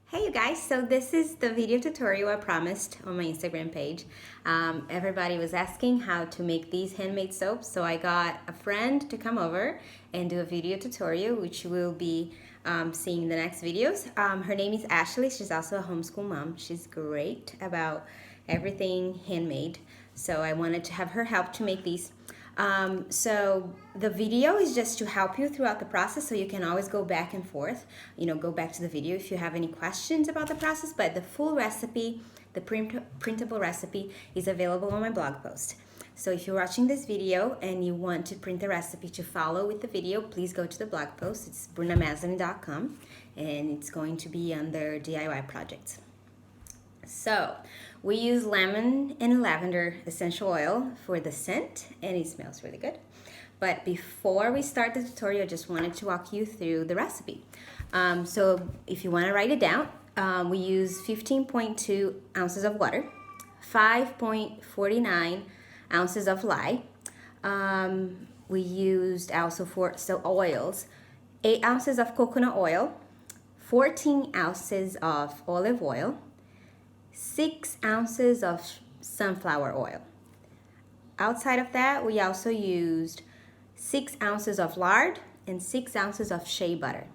Hey you guys, so this is the video tutorial I promised on my Instagram page. Everybody was asking how to make these handmade soaps, so I got a friend to come over and do a video tutorial, which you will be seeing in the next videos. Her name is Ashley. She's also a homeschool mom. She's great about everything handmade, so I wanted to have her help to make these. So the video is just to help you throughout the process, so you can always go back and forth, go back to the video if you have any questions about the process, but the full recipe, the printable recipe, is available on my blog post. So if you're watching this video and you want to print the recipe to follow with the video, please go to the blog post. It's brunamaslin.com and it's going to be under DIY projects. So we use lemon and lavender essential oil for the scent, and it smells really good. But before we start the tutorial, I just wanted to walk you through the recipe. So if you want to write it down, we use 15.2 ounces of water, 5.49 ounces of lye. We used also for oils, 8 ounces of coconut oil, 14 ounces of olive oil, 6 ounces of sunflower oil. Outside of that, we also used 6 ounces of lard and 6 ounces of shea butter.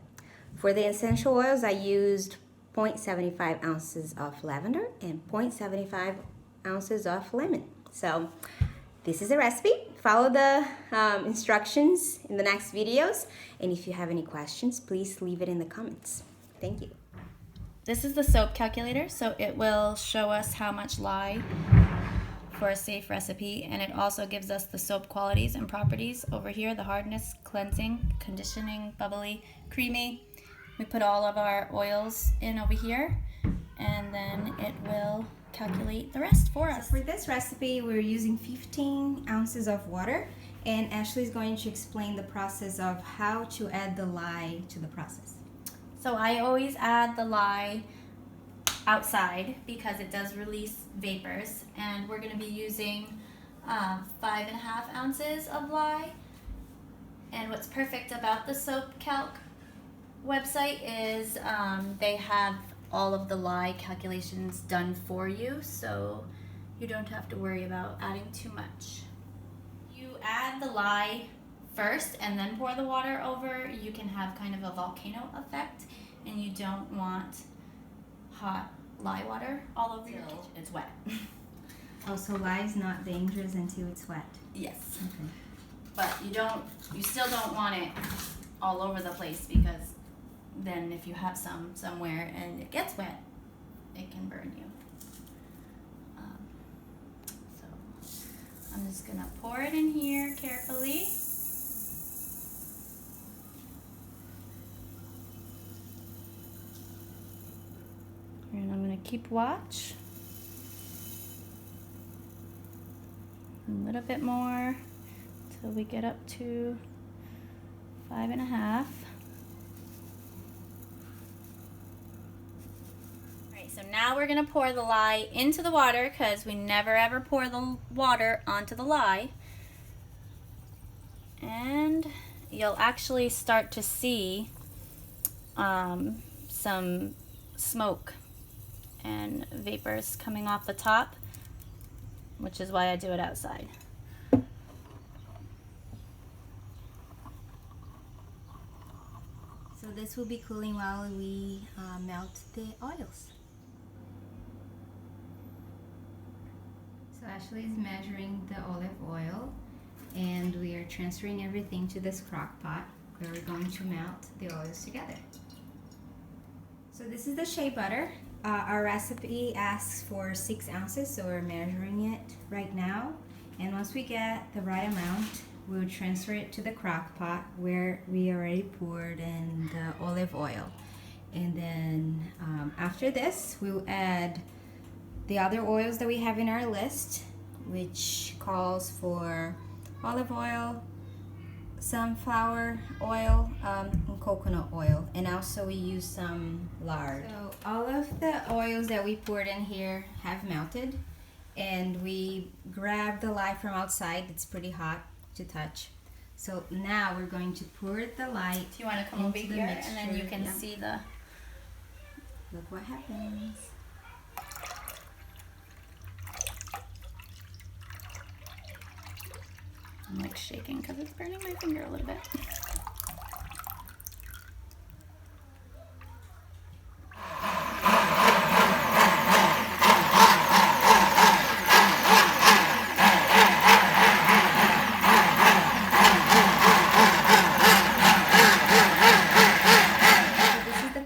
For the essential oils, I used 0.75 ounces of lavender and 0.75 ounces of lemon. So this is a recipe. Follow the instructions in the next videos. And if you have any questions, please leave it in the comments. Thank you. This is the soap calculator, so it will show us how much lye for a safe recipe, and it also gives us the soap qualities and properties over here: the hardness, cleansing, conditioning, bubbly, creamy. We put all of our oils in over here, and then it will calculate the rest for us. So for this recipe, we're using 15 ounces of water, and Ashley is going to explain the process of how to add the lye to the process. So I always add the lye outside because it does release vapors, and we're going to be using 5.5 ounces of lye. And what's perfect about the Soap Calc website is they have all of the lye calculations done for you, so you don't have to worry about adding too much. You add the lye first and then pour the water over, you can have kind of a volcano effect, and you don't want hot lye water all over your kitchen. It's wet. Oh, so lye is not dangerous until it's wet. Yes. Okay. But you still don't want it all over the place, because then if you have some somewhere and it gets wet, it can burn you. So I'm just gonna pour it in here carefully. And I'm going to keep watch. A little bit more till we get up to 5.5. Alright, so now we're going to pour the lye into the water, because we never ever pour the water onto the lye. And you'll actually start to see some smoke and vapors coming off the top, which is why I do it outside. So this will be cooling while we melt the oils. So Ashley is measuring the olive oil, and we are transferring everything to this crock pot where we're going to melt the oils together. So this is the shea butter. Our recipe asks for 6 ounces, so we're measuring it right now. And once we get the right amount, we'll transfer it to the crock pot where we already poured in the olive oil. And then after this, we'll add the other oils that we have in our list, which calls for olive oil, sunflower oil, and coconut oil, and also we use some lard. So all of the oils that we poured in here have melted, and we grabbed the lye from outside. It's pretty hot to touch. So now we're going to pour the lye. Do you want to come over here and then you can see look what happens. I'm like shaking because it's burning my finger a little bit.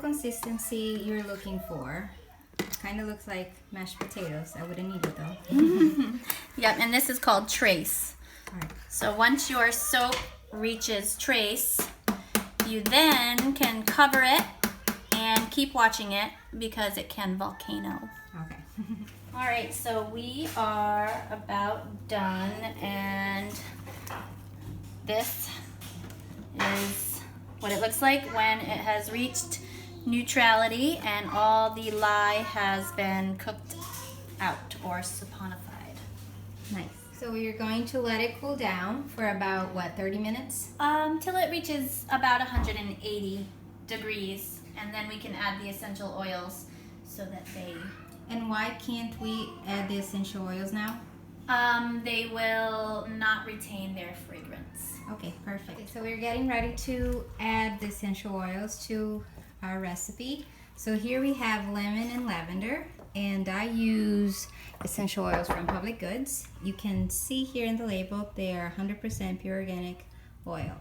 Consistency you're looking for. Kind of looks like mashed potatoes. I wouldn't eat it though. Yep, and this is called trace. All right. So once your soap reaches trace, you then can cover it and keep watching it because it can volcano. Okay. All right, so we are about done, and this is what it looks like when it has reached neutrality and all the lye has been cooked out or saponified. Nice. So we're going to let it cool down for about, what, 30 minutes? Till it reaches about 180 degrees, and then we can add the essential oils so that they... And why can't we add the essential oils now? They will not retain their fragrance. Okay, perfect. Okay, so we're getting ready to add the essential oils to our recipe. So here we have lemon and lavender, and I use essential oils from Public Goods. You can see here in the label they are 100% pure organic oil.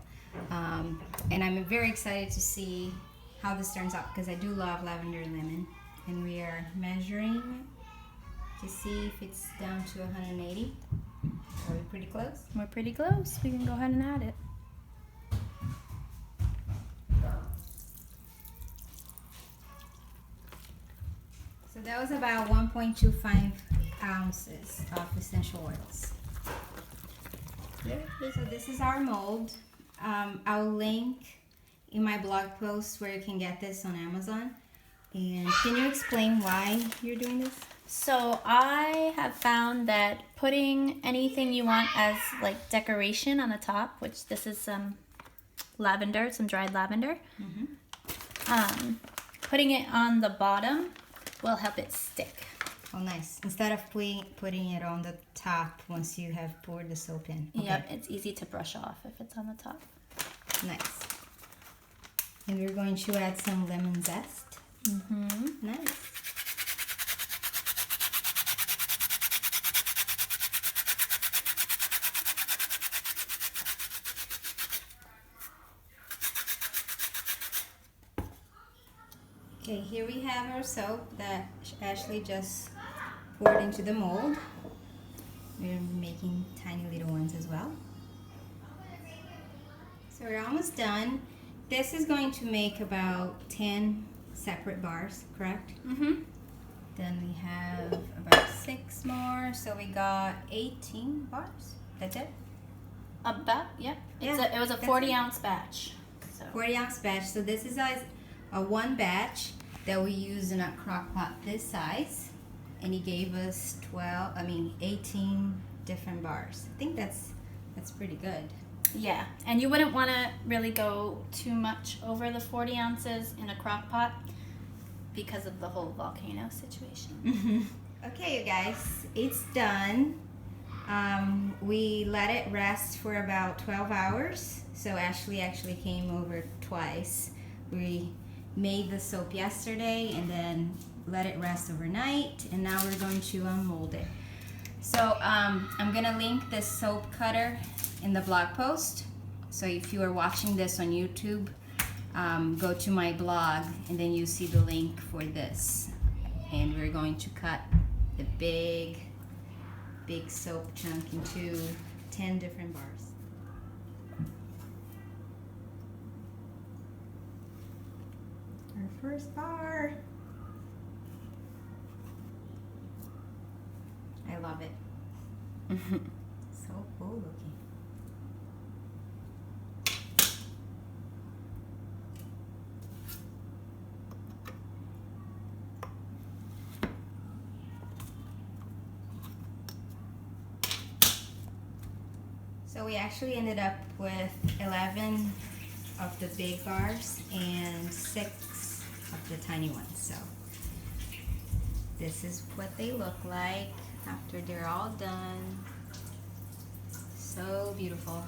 And I'm very excited to see how this turns out because I do love lavender and lemon. And we are measuring to see if it's down to 180. Are we pretty close? We're pretty close. We can go ahead and add it. So that was about 1.25 ounces of essential oils. So this is our mold. I'll link in my blog post where you can get this on Amazon. And can you explain why you're doing this? So I have found that putting anything you want as like decoration on the top, which this is some lavender, some dried lavender, putting it on the bottom will help it stick. Oh, nice. Instead of putting it on the top once you have poured the soap in. Okay. Yep, it's easy to brush off if it's on the top. Nice. And we're going to add some lemon zest. Nice. Okay, here we have our soap that Ashley just poured into the mold. We're making tiny little ones as well. So we're almost done. This is going to make about 10 separate bars, correct? Then we have about 6 more, so we got 18 bars. That's it? About, yep. Yeah, It was a 40-ounce batch. So. 40-ounce batch. So this is a one batch that we use in a crock pot this size, and he gave us 18 different bars. I think that's pretty good. Yeah, and you wouldn't want to really go too much over the 40 ounces in a crock pot because of the whole volcano situation. Okay, you guys, it's done. We let it rest for about 12 hours. So Ashley actually came over twice. We made the soap yesterday and then let it rest overnight, and now we're going to unmold it. So I'm gonna link this soap cutter in the blog post. So if you are watching this on YouTube, go to my blog and then you see the link for this. And we're going to cut the big soap chunk into 10 different bars. Our first bar. I love it. So cool looking. So we actually ended up with 11 of the big bars and 6 of the tiny ones. So This is what they look like after they're all done. So beautiful.